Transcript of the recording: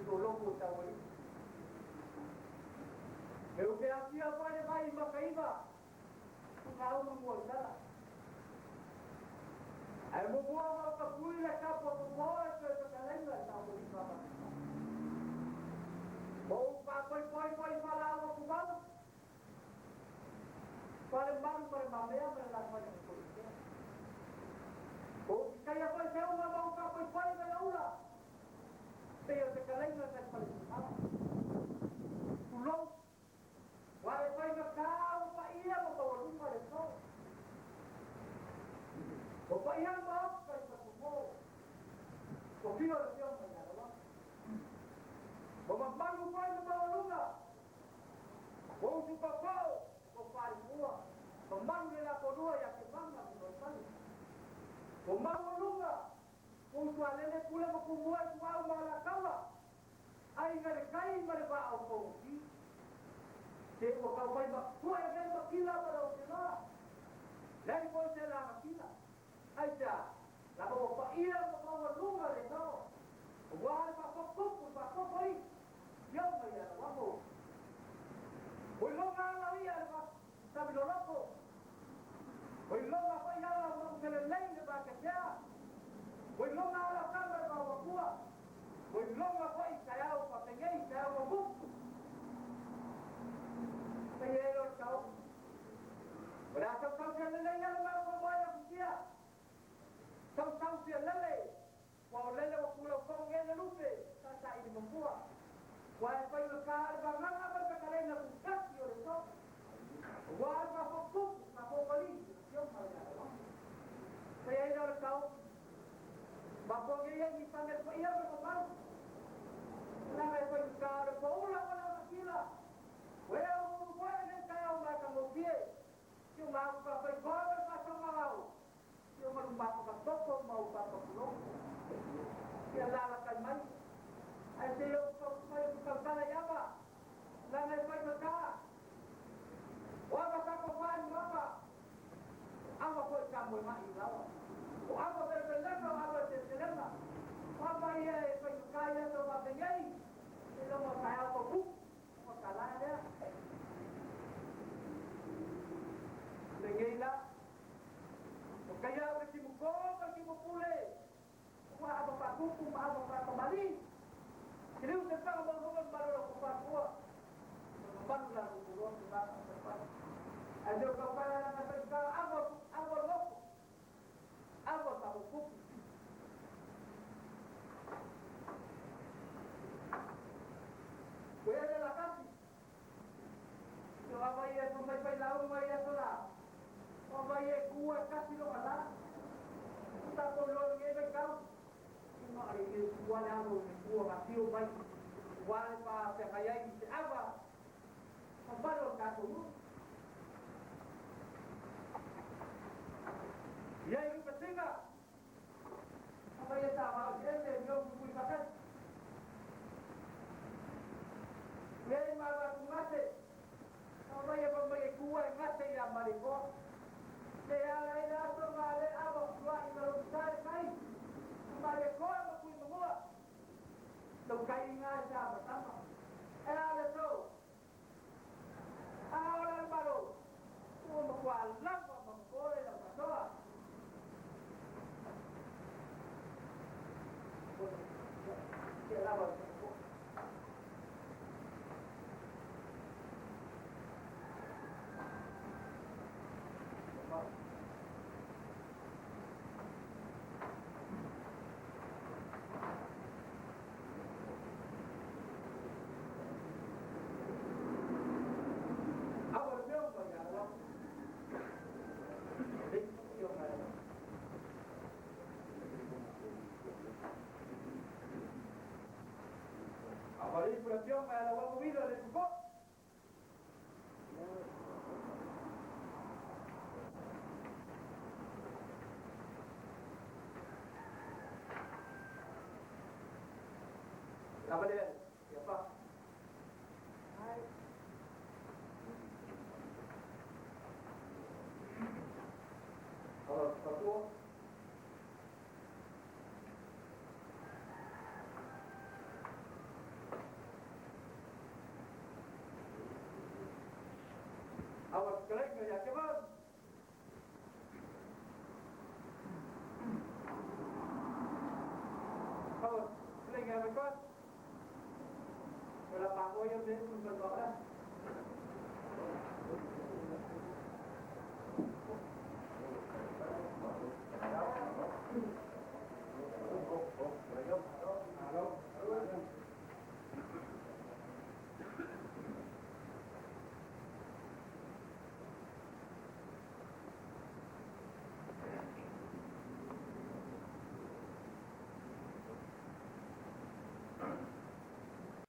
tolong tahu ini. Euke asia apa yang baik makaiba. Tahu membuat salah. Aku buat apa pun lah kapal buat sekali lah tahu di mana. Mau poi malah aku buat. Paling mamaya berlaku dengan polisi. Oh, kaya apa saya mau poi na ula. Pero sekali lah saya paling salah. Pulau. Wala poi kau pa iya mo tawag mo rin ko. O pa iya mo kay mo. O kino na siya mo na. Magbago pa yung mawalunga. Kung si Papao, kung parimuwa, pagmang nila ko doon, yung kimang na pinagpan. Kung mawalunga, kung sualene pula makumuha, suwaw malakawa, ay ngarikay maribao ko. Kaya mo kaway magtuwa, yung makila pa daw sila. Dahil po sila makila. Ay siya, nakapapailang mawalunga rin ako. Wala pa ko, yang bayar wako. Belum ada yang sabi loko. Belum apa yang mau kelelain di bakatnya. Belum ada kamar bawa kuah. Belum apa ikayau patengai ikayau mabuk. Saya tahu. Berasa kau kelelain yang mau bayar dia. Tahu dia lelai. Wau lelai waktu kau ngene lupe. Tata ini membuat. Wala pa yung kaarbangan abal kakalay na bukas yun ito. Wala pa pagpuk, napokali. Yung malala. Kaya yun ang tao. Bapong yan, ipangal pa iya, kapapal. Wala pa yung kaarbangan. Wala pa lang nakila. Wala wala ng kaya umakamubie. Yung makapapagbagal pa sa mga yung magpapagtokong, maupapagulong. Kaya lalakan man. Ay siyo pagkalayaba. Langay pagkaka. Wala ka pagkaan mapa. Ama ko ikamoy mailaw. O ama berbelang o ama sisilang. Mapa iya pagkaya ito mabigay. Sila mo kaya ko buk. Magkalaya. Bigay na. Kaya kasi mo puli. Umaaba pa kuku, umaaba pa kamali. Jadi usah kau bangun baru aku kuat. Bangun lah aku turun ke bawah. Ada kau pada nak pergi apa lok. Apa tahu kuk. Kau ada lah kasih. Kalau apa ia sampai laut, apa ia solat. Apa ia kuat kasih lo mana. Kita tolong dia kau. Hari ini wala mo kuha masih baik wala pa kaya ini apa pabalo ka tuh ya ini penting apa ya sama dia belum kuih pakai ya ini malah mati apa ya pembeli kuah mati yang maliko dia lain atau malah apa kuah itu besar kai Mari kau aku membuat. Tuh kain aja pertama. Ada tu. Awal baru. Tuh membuat lampu mengkore dan berdoa. Kita apa? Manipulación a la agua movida de tu voz. Apa dia? Siapa? Hai. Oh, satu. Awas keling ya cepat. Awas keling ya cepat. Kalau Pak Boy yang dia pun berdoa.